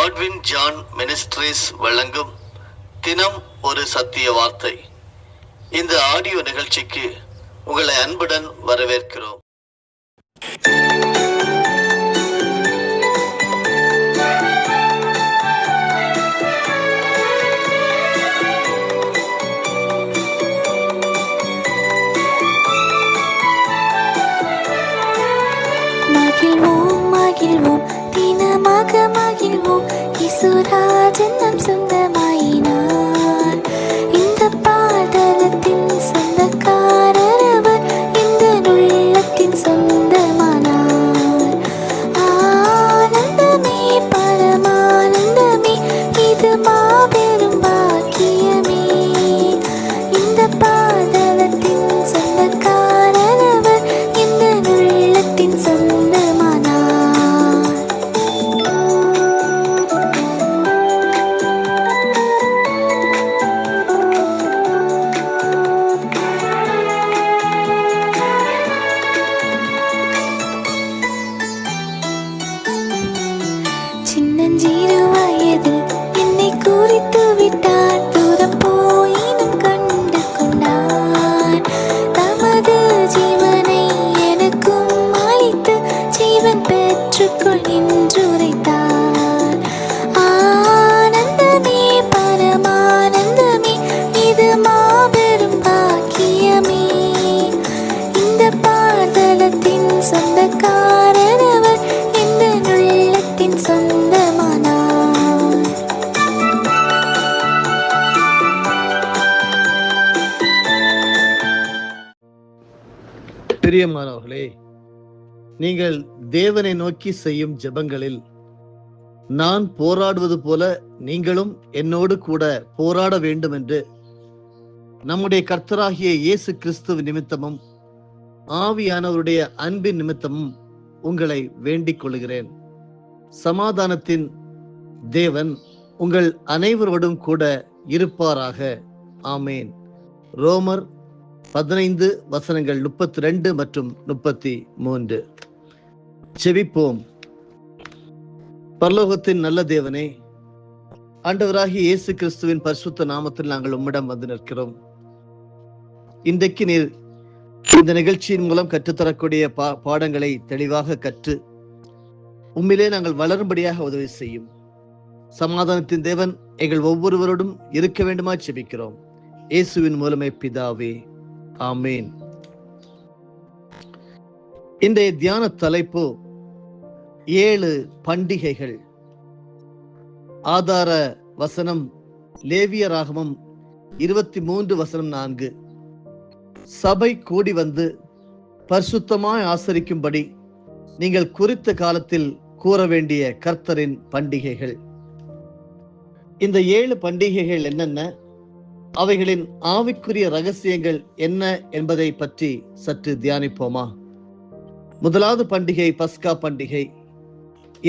Godwin John ministries வழங்கும் தினம் ஒரு சத்திய வார்த்தை. இந்த ஆடியோ நிகழ்ச்சிக்கு உங்களை அன்புடன் வரவேற்கிறோம். மகிழ்வோம் தினமாக மகிழ்வோம், இசுராஜன் நம் சொந்தமாயினார். இந்த பாடலத்தின் சொந்தக்காரர் அவர், இந்த உள்ளத்தின் சொந்தமானார். ஆனந்தமே பரமானந்தமே, இது மாபெரும் பாக்கியமே. இந்த பாடலத்தின் சொந்தக்காரர் அவர், இந்த உள்ளத்தின் சொந்த சின்னஞ்சிறு வயதில் என்னை குறித்து விட்டார், தூரம் போயினும் கண்டு கொண்டார். தமது ஜீவனை எனக்கும் அளித்து ஜீவன் பெற்றுக்கொள் என்று உரைத்தார். ஆனந்தமே பரமானந்தமே, இது மாபெரும் பாக்கியமே. இந்த பாதலத்தின் சொந்தக்காரர் அவர், இந்த உள்ளத்தின் சொந்த பிரியமானவர்களே, நீங்கள் தேவனை நோக்கி செய்யும் ஜெபங்களில் நான் போராடுவது போல நீங்களும் என்னோடு கூட போராட வேண்டும் என்று நம்முடைய கர்த்தராகிய இயேசு கிறிஸ்துவ நிமித்தமும் ஆவியானவருடைய அன்பின் நிமித்தமும் உங்களை வேண்டிக் கொள்கிறேன். சமாதானத்தின் தேவன் உங்கள் அனைவரோடும் கூட இருப்பாராக. ஆமேன். ரோமர் 15 வசனங்கள் 32 மற்றும் 33. செபிப்போம். பரலோகத்தின் நல்ல தேவனே, ஆண்டவராகிய இயேசு கிறிஸ்துவின் பரிசுத்த நாமத்தில் நாங்கள் உம்மிடம் வந்து நிற்கிறோம். இன்றைக்கு நீர் இந்த நிகழ்ச்சியின் மூலம் கற்றுத்தரக்கூடிய பாடங்களை தெளிவாக கற்று உம்மிலே நாங்கள் வளரும்படியாக உதவி செய்யும். சமாதானத்தின் தேவன் எங்கள் ஒவ்வொருவரோடும் இருக்க வேண்டுமா செபிக்கிறோம். இயேசுவின் மூலமே பிதாவே, ஆமேன். இன்றைய தியான தலைப்பு 7 பண்டிகைகள். ஆதார வசனம் லேவியராகமம் 23 வசனம் 4. சபை கூடி வந்து பரிசுத்தமாய் ஆசரிக்கும்படி நீங்கள் குறித்த காலத்தில் கூற வேண்டிய கர்த்தரின் பண்டிகைகள். இந்த 7 பண்டிகைகள் என்னென்ன, அவைகளின் ஆவிக்குரிய ரகசியங்கள் என்ன என்பதை பற்றி சற்று தியானிப்போமா? முதலாவது பண்டிகை பஸ்கா பண்டிகை.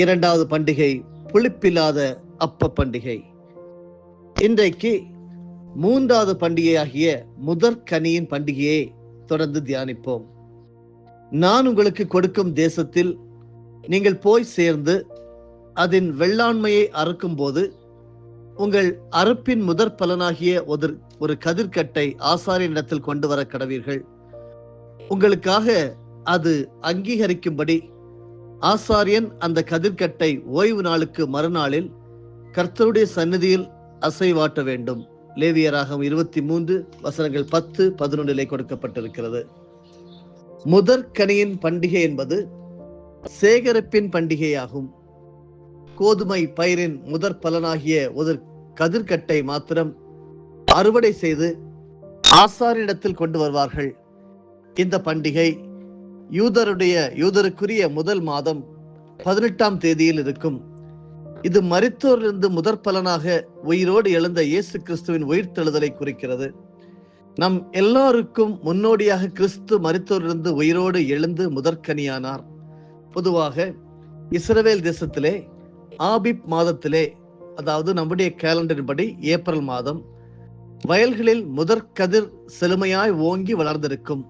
இரண்டாவது பண்டிகை புளிப்பில்லாத அப்ப பண்டிகை. இன்றைக்கு மூன்றாவது பண்டிகையாகிய முதற்கனியின் பண்டிகையை தொடர்ந்து தியானிப்போம். நான் உங்களுக்கு கொடுக்கும் தேசத்தில் நீங்கள் போய் சேர்ந்து அதன் வெள்ளாண்மையை அறுக்கும் போது உங்கள் அறுப்பின் முதற் பலனாகிய ஒரு கதிர்கட்டை ஆசாரியனிடத்தில் கொண்டு வர கடவீர்கள். உங்களுக்காக அது அங்கீகரிக்கும்படி ஆசாரியன் அந்த கதிர்கட்டை ஓய்வு நாளுக்கு மறுநாளில் கர்த்தருடைய சந்நிதியில் அசைவாட்ட வேண்டும். லேவியராகமம் 23 வசனங்கள் 10, 11 கொடுக்கப்பட்டிருக்கிறது. முதற்கனியின் பண்டிகை என்பது சேகரிப்பின் பண்டிகையாகும். கோதுமை பயிரின் முதற் பலனாகிய ஒரு கதிர்கட்டை மாத்திரம் அறுவடை செய்து ஆசாரியனிடத்தில் கொண்டு வருவார்கள். இந்த பண்டிகை யூதருக்குரிய முதல் மாதம் 18ஆம் தேதியில் இருக்கும். இது மரித்தோரிலிருந்து முதற் பலனாக உயிரோடு எழுந்த இயேசு கிறிஸ்துவின் உயிர்த்தெழுதலை குறிக்கிறது. நம் எல்லாருக்கும் முன்னோடியாக கிறிஸ்து மரித்தோரிலிருந்து உயிரோடு எழுந்து முதற்கனியானார். பொதுவாக இஸ்ரவேல் தேசத்திலே ஆபிப் மாதத்திலே, அதாவது நம்முடைய கேலண்டரின் படி ஏப்ரல் மாதம், வயல்களில் முதற்கதிர் செழுமையாய் ஓங்கி வளர்ந்திருக்கும்.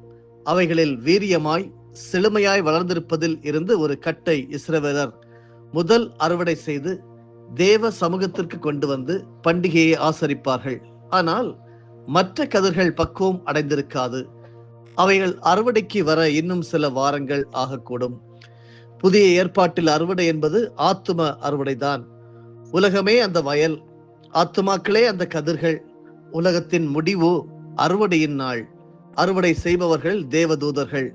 அவைகளில் வீரியமாய் செழுமையாய் வளர்ந்திருப்பதில் இருந்து ஒரு கட்டை இஸ்ரவேலர் முதல் அறுவடை செய்து தேவ சமூகத்திற்கு கொண்டு வந்து பண்டிகையை ஆசரிப்பார்கள். ஆனால் மற்ற கதிர்கள் பக்குவம் அடைந்திருக்காது. அவைகள் அறுவடைக்கு வர இன்னும் சில வாரங்கள் ஆகக்கூடும். புதிய ஏற்பாட்டில் அறுவடை என்பது ஆத்தும அறுவடைதான். உலகமே அந்த வயல், ஆத்துமாக்களே அந்த கதிர்கள். உலகத்தின் முடிவு அறுவடையின் நாள். அறுவடை செய்பவர்கள் தேவதூதர்கள்.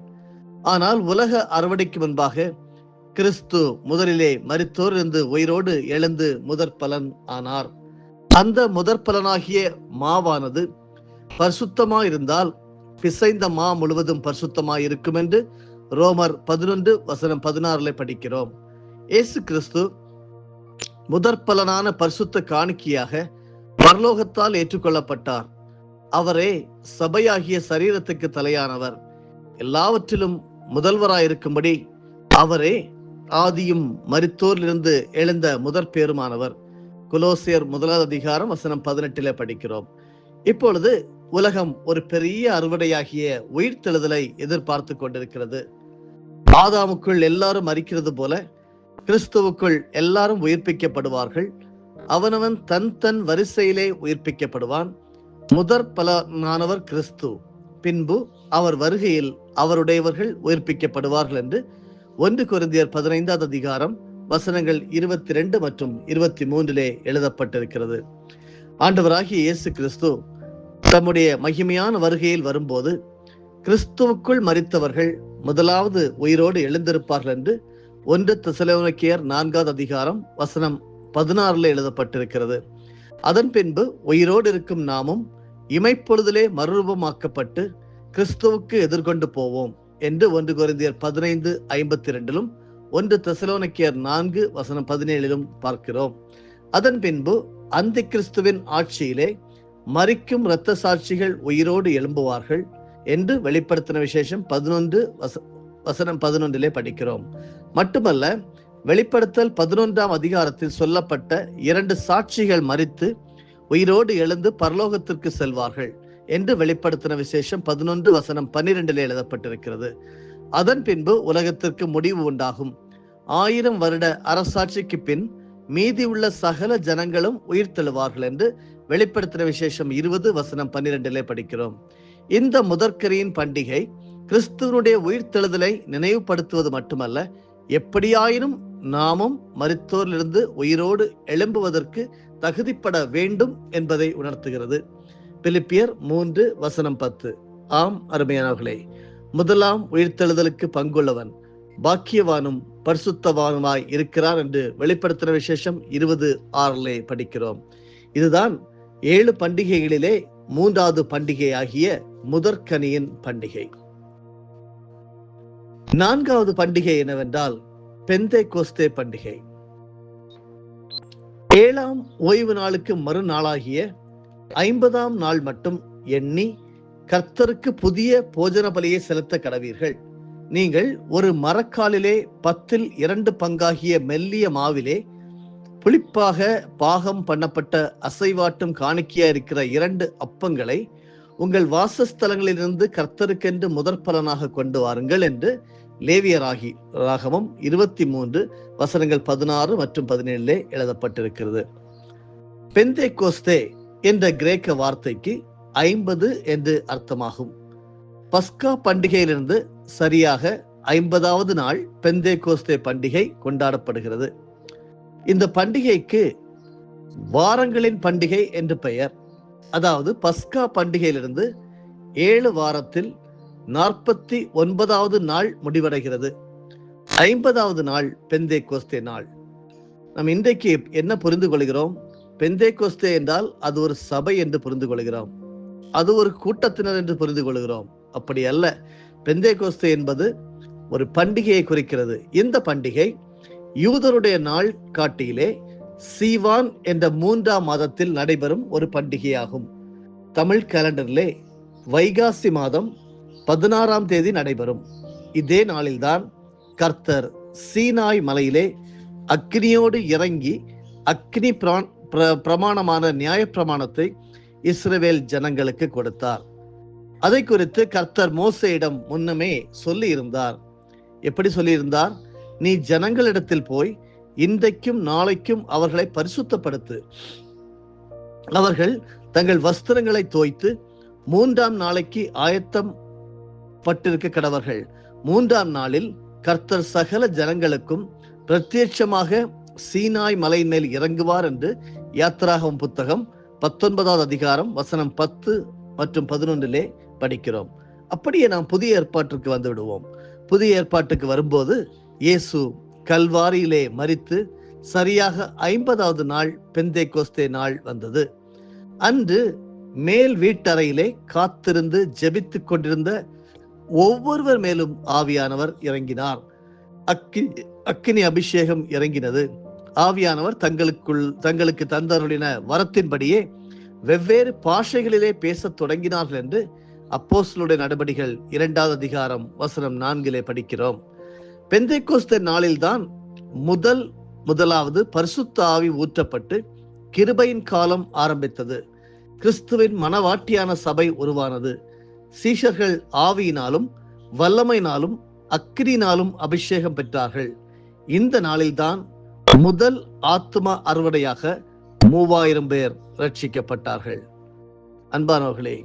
ஆனால் உலக அறுவடைக்கு முன்பாக கிறிஸ்து முதலிலே மரித்தோரிலிருந்து உயிரோடு எழுந்து முதற் பலன் ஆனார். அந்த முதற் பலனாகிய மாவானது பரிசுத்தமாயிருந்தால் பிசைந்த மா முழுவதும் பரிசுத்தமாயிருக்கும் என்று ரோமர் 11:16 படிக்கிறோம். இயேசு கிறிஸ்து முதற் பலனான பரிசுத்த காணிக்கையாக பரலோகத்தால் ஏற்றுக்கொள்ளப்பட்டார். அவரே சபையாகிய சரீரத்துக்கு தலையானவர். எல்லாவற்றிலும் முதல்வராயிருக்கும்படி அவரே ஆதியும் மரித்தோரிலிருந்து எழுந்த முதற் பேருமானவர். கொலோசியர் 1:18 படிக்கிறோம். இப்பொழுது உலகம் ஒரு பெரிய அறுவடையாகிய உயிர்த்தெழுதலை எதிர்பார்த்து கொண்டிருக்கிறது. ஆதாமுக்குள் எல்லாரும் மரிக்கிறது போல கிறிஸ்துவுக்குள் எல்லாரும் உயிர்ப்பிக்கப்படுவார்கள். அவனவன் தன் தன் வரிசையிலே உயிர்ப்பிக்கப்படுவான். முதற் பலனானவர் கிறிஸ்து. பின்பு அவர் வருகையில் அவருடையவர்கள் உயிர்ப்பிக்கப்படுவார்கள் என்று 1 கொரிந்தியர் 15 22 மற்றும் 23 எழுதப்பட்டிருக்கிறது. ஆண்டவராகிய இயேசு கிறிஸ்து தம்முடைய மகிமையான வருகையில் வரும்போது கிறிஸ்துவுக்குள் மரித்தவர்கள் முதலாவது உயிரோடு எழுந்திருப்பார்கள் என்று 1 தெசலோனிக்கேயர் 4:16 எழுதப்பட்டிருக்கிறது. அதன் பின்பு உயிரோடு இருக்கும் நாமும் இமைப்பொழுதிலே மறுரூபமாக்கப்பட்டு கிறிஸ்துவுக்கு எதிர்கொண்டு போவோம் என்று 1 கொரிந்தியர் 15:52 1 தெசலோனிக்கேயர் 4:17 பார்க்கிறோம். அதன் பின்பு அந்த கிறிஸ்துவின் ஆட்சியிலே மரிக்கும் இரத்த சாட்சிகள் உயிரோடு எழும்புவார்கள் என்று வெளிப்படுத்தின விசேஷம் 11:11 படிக்கிறோம். மட்டுமல்ல, வெளிப்படுத்தல் 11ஆம் அதிகாரத்தில் சொல்லப்பட்ட 2 சாட்சிகள் மரித்து உயிரோடு எழுந்து பரலோகத்திற்கு செல்வார்கள் என்று வெளிப்படுத்தின விசேஷம் 11:12 எழுதப்பட்டிருக்கிறது. அதன் பின்பு உலகத்திற்கு முடிவு உண்டாகும். 1000 வருட அரசாட்சிக்கு பின் மீதி உள்ள சகல ஜனங்களும் உயிர்த்தெழுவார்கள் என்று வெளிப்படுத்தின விசேஷம் 20:12 படிக்கிறோம். இந்த முதற்கரியின் பண்டிகை கிறிஸ்துவனுடைய உயிர்த்தெழுதலை நினைவுபடுத்துவது மட்டுமல்ல, எப்படியாயினும் நாமும் மரித்தோரிலிருந்து உயிரோடு எழும்புவதற்கு தகுதிப்பட வேண்டும் என்பதை உணர்த்துகிறது. பிலிப்பியர் 3:10. ஆம் அருமையானவர்களே, முதலாம் உயிர்த்தெழுதலுக்கு பங்குள்ளவன் பாக்கியவானும் பரிசுத்தவானுமாய் இருக்கிறார் என்று வெளிப்படுத்தின விசேஷம் 20:6 படிக்கிறோம். இதுதான் 7 பண்டிகைகளிலே 3வது பண்டிகையாகிய முதற்கனியின் பண்டிகை. 4வது பண்டிகை என்னவென்றால் பெந்தேகோஸ்தே பண்டிகை. 7ஆம் ஓய்வு நாளுக்கு மறுநாளாகிய 50ஆம் நாள் மட்டும் எண்ணி கர்த்தருக்கு புதிய போஜன பலியை செலுத்த கடவீர்கள். நீங்கள் ஒரு மரக்காலிலே 10 பங்காகிய மெல்லிய மாவிலே புளிப்பாக பாகம் பண்ணப்பட்ட அசைவாட்டும் காணிக்கையா இருக்கிற 2 அப்பங்களை உங்கள் வாசஸ்தலங்களிலிருந்து கர்த்தருக்கென்று முதற் பலனாக கொண்டு வாருங்கள் என்று லேவியராகமம் 23:16 மற்றும் 17 எழுதப்பட்டிருக்கிறது. பெந்தேகோஸ்தே என்ற கிரேக்க வார்த்தைக்கு 50 என்று அர்த்தமாகும். பஸ்கா பண்டிகையிலிருந்து சரியாக 50வது நாள் பெந்தேகோஸ்தே பண்டிகை கொண்டாடப்படுகிறது. இந்த பண்டிகைக்கு வாரங்களின் பண்டிகை என்று பெயர். அதாவது பஸ்கா பண்டிகையிலிருந்து 7 வாரத்தில் 49வது நாள் முடிவடைகிறது. 50வது நாள் பெந்தேகோஸ்தே நாள். நாம் இன்றைக்கு என்ன புரிந்து கொள்கிறோம்? பெந்தேகோஸ்தே என்றால் அது ஒரு சபை என்று புரிந்து கொள்கிறோம். அது ஒரு கூட்டத்தினர் என்று புரிந்து கொள்கிறோம். அப்படி அல்ல. பெந்தேகோஸ்தே என்பது ஒரு பண்டிகையை குறிக்கிறது. இந்த பண்டிகை யூதருடைய நாள் காட்டியிலே சீவான் என்ற 3ஆம் மாதத்தில் நடைபெறும் ஒரு பண்டிகையாகும். தமிழ் கேலண்டரிலே வைகாசி மாதம் 16ஆம் தேதி நடைபெறும். இதே நாளில்தான் கர்த்தர் சீனாய் மலையிலே அக்னியோடு இறங்கி அக்னி பிரமாணமான நியாய பிரமாணத்தை இஸ்ரவேல் ஜனங்களுக்கு கொடுத்தார். அதை குறித்து கர்த்தர் மோசேயிடம் முன்னமே சொல்லி இருந்தார். எப்படி சொல்லியிருந்தார்? நீ ஜனங்களிடத்தில் போய் இன்றைக்கும் நாளைக்கும் அவர்களை பரிசுத்தப்படுத்து. அவர்கள் தங்கள் வஸ்திரங்களை தோய்த்து 3ஆம் நாளைக்கு ஆயத்தம் பட்டிருக்க கடவர்கள். 3ஆம் நாளில் கர்த்தர் சகல ஜனங்களுக்கும் பிரத்யட்சமாக சீனாய் மலையின் மேல் இறங்குவார் என்று யாத்திராகமம் புத்தகம் 19வது அதிகாரம் வசனம் 10 மற்றும் 11 படிக்கிறோம். அப்படியே நாம் புதிய ஏற்பாட்டுக்கு வந்து விடுவோம். புதிய ஏற்பாட்டுக்கு வரும்போது இயேசு கல்வாரியிலே மரித்து சரியாக 50வது நாள் பெந்தேகோஸ்தே நாள் வந்தது. அன்று மேல் வீட்டறையிலே காத்திருந்து ஜெபித்துக் கொண்டிருந்த ஒவ்வொருவர் மேலும் ஆவியானவர் இறங்கினார். அக்கினி அபிஷேகம் இறங்கினது. ஆவியானவர் தங்களுக்கு தந்தருளின வரத்தின்படியே வெவ்வேறு பாஷைகளிலே பேசத் தொடங்கினார்கள் என்று அப்போஸ்தலருடைய நடபடிகள் 2வது அதிகாரம் வசனம் 4 படிக்கிறோம். பெந்தேகோஸ்தே நாளில்தான் முதலாவது பரிசுத்த ஆவி ஊற்றப்பட்டு கிருபையின் காலம் ஆரம்பித்தது. கிறிஸ்துவின் மனவாட்டியான சபை உருவானது. சீஷர்கள் ஆவியினாலும் வல்லமையினாலும் அக்கினியினாலும் அபிஷேகம் பெற்றார்கள். இந்த நாளில்தான் முதல் ஆத்ம அறுவடையாக 3000 பேர் ரட்சிக்கப்பட்டார்கள். அன்பானவர்களே,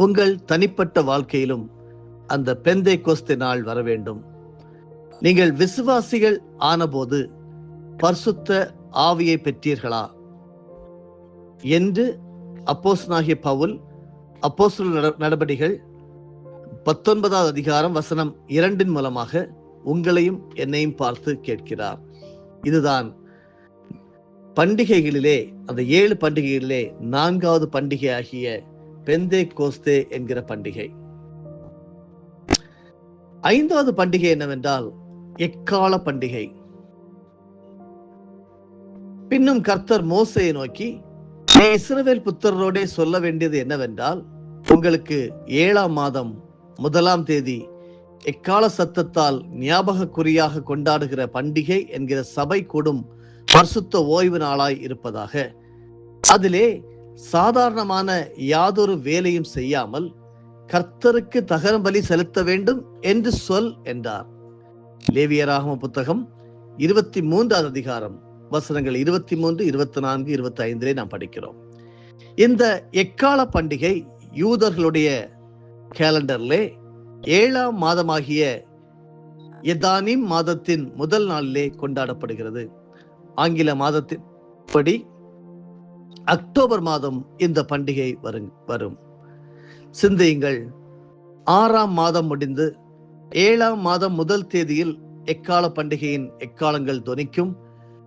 உங்கள் தனிப்பட்ட வாழ்க்கையிலும் அந்த பெந்தேகோஸ்தே நாள் வர வேண்டும். நீங்கள் விசுவாசிகள் ஆனபோது பரிசுத்த ஆவியை பெற்றீர்களா என்று அப்போஸ்தலனாகிய பவுல் அப்போஸ்தலர் நடபடிகள் 19வது அதிகாரம் வசனம் 2 மூலமாக உங்களையும் என்னையும் பார்த்து கேட்கிறார். இதுதான் பண்டிகைகளிலே, அந்த 7 பண்டிகைகளிலே 4வது பண்டிகை ஆகிய பெந்தேகோஸ்தே என்கிற பண்டிகை. 5வது பண்டிகை என்னவென்றால் எக்கால பண்டிகை. பின்னும் கர்த்தர் மோசேயை நோக்கி, நீ இஸ்ரவேல் புத்திரரோடே சொல்ல வேண்டியது என்னவென்றால், உங்களுக்கு 7ஆம் மாதம் 1ஆம் தேதி எக்கால சத்தத்தால் ஞாபக குறியாக கொண்டாடுகிற பண்டிகை என்கிற சபை கூடும் பரிசுத்த ஓய்வு நாளாய் இருப்பதாக. அதிலே சாதாரணமான யாதொரு வேலையும் செய்யாமல் கர்த்தருக்கு தகன பலி செலுத்த வேண்டும் என்று சொல் என்றார். லேவியராகம புத்தகம் 23வது அதிகாரம் வசனங்கள் 23, 24, 25 நாம் படிக்கிறோம். இந்த எக்கால பண்டிகை யூதர்களுடைய கேலண்டர்லே 7ஆம் மாதமாகிய எதானிம் மாதத்தின் முதல் நாளிலே கொண்டாடப்படுகிறது. ஆங்கில மாதத்தின் படி அக்டோபர் மாதம் இந்த பண்டிகை வரும். சிந்தியுங்கள், 6ஆம் மாதம் முடிந்து 7ஆம் மாதம் 1 தேதியில் எக்கால பண்டிகையின் எக்காலங்கள் தொனிக்கும்.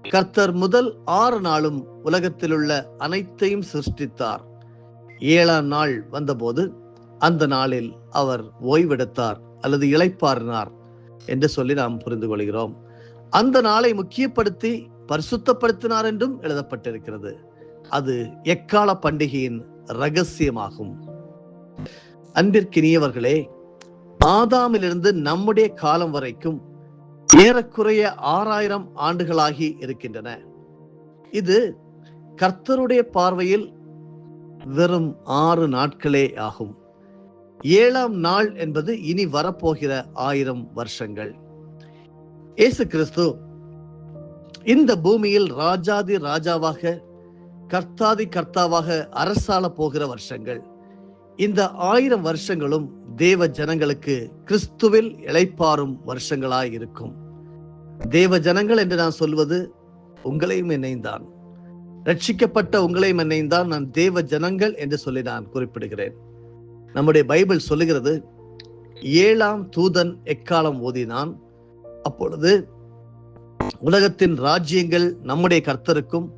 கர்த்தர் முதல் 6 நாளும் உலகத்தில் உள்ள அனைத்தையும் சிருஷ்டித்தார். 7ஆம் நாள் வந்தபோது அந்த நாளில் அவர் ஓய்வெடுத்தார் அல்லது இளைப்பாறினார் என்று சொல்லி நாம் புரிந்து கொள்கிறோம். அந்த நாளை முக்கியப்படுத்தி பரிசுத்தப்படுத்தினார் என்றும் எழுதப்பட்டிருக்கிறது. அது எக்கால பண்டிகையின் ரகசியமாகும். அன்பிற்கினியவர்களே, ஆதாமிலிருந்து நம்முடைய காலம் வரைக்கும் ஏறக்குறைய 6000 ஆண்டுகளாகி இருக்கின்றன. இது கர்த்தருடைய பார்வையில் வெறும் 6 நாட்களே ஆகும். 7ஆம் நாள் என்பது இனி வரப்போகிற 1000 வருஷங்கள். இயேசு கிறிஸ்து இந்த பூமியில் ராஜாதி ராஜாவாக, கர்த்தாதி கர்த்தாவாக அரசாள போகிற வருஷங்கள். இந்த 1000 வருஷங்களும் தேவ ஜனங்களுக்கு கிறிஸ்துவில் இளைப்பாறும் வருஷங்களாய் இருக்கும். தேவ ஜனங்கள் என்று நான் சொல்வது உங்களையும் என்னையும் தான். ரட்சிக்கப்பட்ட உங்களையும் என்னையும் தான் நான் தேவ ஜனங்கள் என்று சொல்லி நான் குறிப்பிடுகிறேன். நம்முடைய பைபிள் சொல்லுகிறது, 7ஆம் தூதன் எக்காலம் ஓதினான். அப்பொழுது உலகத்தின் ராஜ்யங்கள் நம்முடைய கர்த்தருக்கும்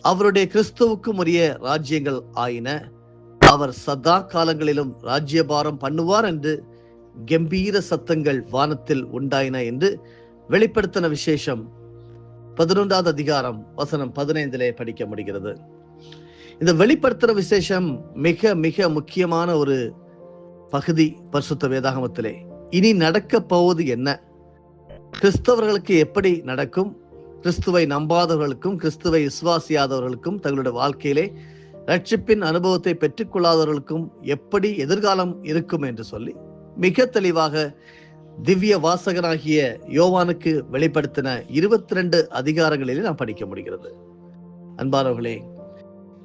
அவருடைய கிறிஸ்துவுக்கும் உரிய ராஜ்யங்கள் ஆயின. அவர் சதா காலங்களிலும் ராஜ்யபாரம் பண்ணுவார் என்று கம்பீர சத்தங்கள் வானத்தில் உண்டாயின என்று வெளிப்படுத்தின விசேஷம் 11வது அதிகாரம் வசனம் 15 படிக்க முடிகிறது. இந்த வெளிப்படுத்தின விசேஷம் மிக மிக முக்கியமான ஒரு பகுதி பரிசுத்த வேதாகமத்திலே. இனி நடக்க போவது என்ன, கிறிஸ்தவர்களுக்கு எப்படி நடக்கும், கிறிஸ்துவை நம்பாதவர்களுக்கும் கிறிஸ்துவை விசுவாசியாதவர்களுக்கும் தங்களுடைய வாழ்க்கையிலே ரட்சிப்பின் அனுபவத்தை பெற்றுக்கொள்ளாதவர்களுக்கும் எப்படி எதிர்காலம் இருக்கும் என்று சொல்லி மிக தெளிவாக திவ்ய வாசகனாகிய யோவானுக்கு வெளிப்படுத்தின 22 அதிகாரங்களிலே நாம் படிக்க முடிகிறது. அன்பானவர்களே,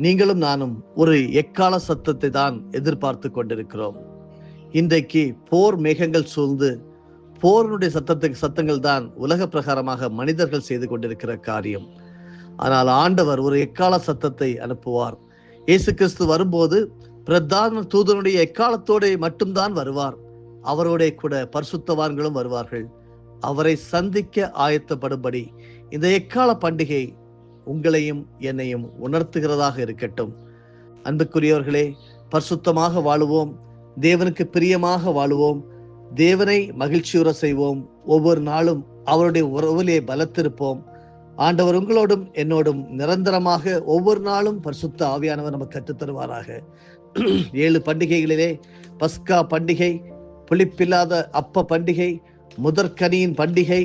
நீங்களும் நானும் ஒரு எக்கால சத்தத்தை தான் எதிர்பார்த்து கொண்டிருக்கிறோம். இன்றைக்கு போர் மேகங்கள் சூழ்ந்து போருடைய சத்தங்கள் தான் உலக பிரகாரமாக மனிதர்கள் செய்து கொண்டிருக்கிற காரியம். ஆனால் ஆண்டவர் ஒரு எக்கால சத்தத்தை அனுப்புவார். இயேசு கிறிஸ்து வரும்போது பிரதான தூதனுடைய எக்காலத்தோடு மட்டும்தான் வருவார். அவரோட கூட பரிசுத்தவான்களும் வருவார்கள். அவரை சந்திக்க ஆயத்தப்படும்படி இந்த எக்கால பண்டிகை உங்களையும் என்னையும் உணர்த்துகிறதாக இருக்கட்டும். அன்புக்குரியவர்களே, பரிசுத்தமாக வாழுவோம், தேவனுக்கு பிரியமாக வாழுவோம், தேவனை மகிழ்ச்சியுற செய்வோம், ஒவ்வொரு நாளும் அவருடைய உறவிலே பலத்திருப்போம். ஆண்டவர் உங்களோடும் என்னோடும் நிரந்தரமாக ஒவ்வொரு நாளும் பரிசுத்த ஆவியானவர் நமக்கு கற்றுத்தருவாராக. 7 பண்டிகைகளிலே பஸ்கா பண்டிகை, புளிப்பில்லாத அப்ப பண்டிகை, முதற்கனியின் பண்டிகை,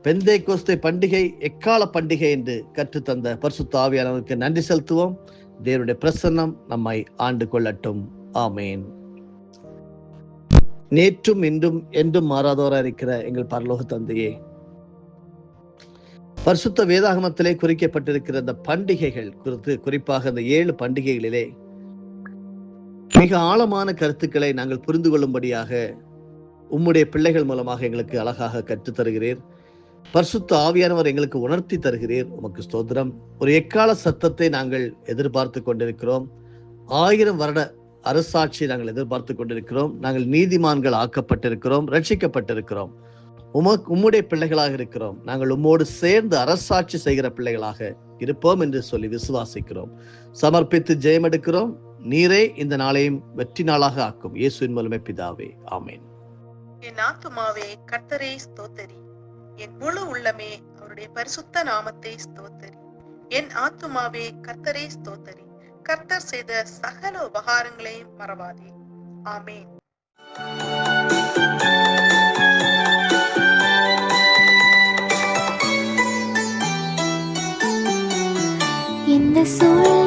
பெந்தேகோஸ்தே பண்டிகை, எக்கால பண்டிகை என்று கற்றுத்தந்த பரிசுத்த ஆவியானவருக்கு நன்றி செலுத்துவோம். தேவனுடைய பிரசன்னம் நம்மை ஆண்டு கொள்ளட்டும். ஆமேன். நேற்றும் இன்றும் என்றும் மாறாதவராக இருக்கிற எங்கள் பரலோக தந்தையே, பரிசுத்த வேதாகமத்திலே குறிக்கப்பட்டிருக்கிற இந்த பண்டிகைகள் குறித்து, குறிப்பாக இந்த 7 பண்டிகைகளிலே மிக ஆழமான கருத்துக்களை நாங்கள் புரிந்து கொள்ளும்படியாக உம்முடைய பிள்ளைகள் மூலமாக எங்களுக்கு அழகாக கற்றுத் தருகிறீர். பரிசுத்த ஆவியானவர் எங்களுக்கு உணர்த்தி தருகிறீர். உமக்கு ஸ்தோத்திரம். ஒரு எக்கால சத்தத்தை நாங்கள் எதிர்பார்த்து கொண்டிருக்கிறோம். 1000 வருட அரசாட்சி நாங்கள் எதிர்பார்த்து கொண்டிருக்கிறோம். நாங்கள் நீதிமான்கள் ஆக்கப்பட்டிருக்கிறோம், ரட்சிக்கப்பட்டிருக்கிறோம், உம்முடைய பிள்ளைகளாக இருக்கிறோம். நாங்கள் உம்மோடு சேர்ந்து அரசாட்சி செய்கிற பிள்ளைகளாக இருப்போம் என்று சொல்லி விசுவாசிக்கிறோம். சமர்ப்பித்து ஜெயம் எடுக்கிறோம். நீரே இந்த நாளையும் வெற்றி நாளாக ஆக்கும். இயேசுவின் மூலமே பிதாவே, ஆமேன். என் ஆத்துமாவே கர்த்தரை ஸ்தோத்தரி, என் முழு உள்ளமே அவருடைய பரிசுத்த நாமத்தை ஸ்தோத்தரி. என் ஆத்துமாவே கர்த்தரை ஸ்தோத்தரி, கர்த்தர் செய்த சகல உபகாரங்களையும் மறவாதே. ஆமேன். இந்த சூழ்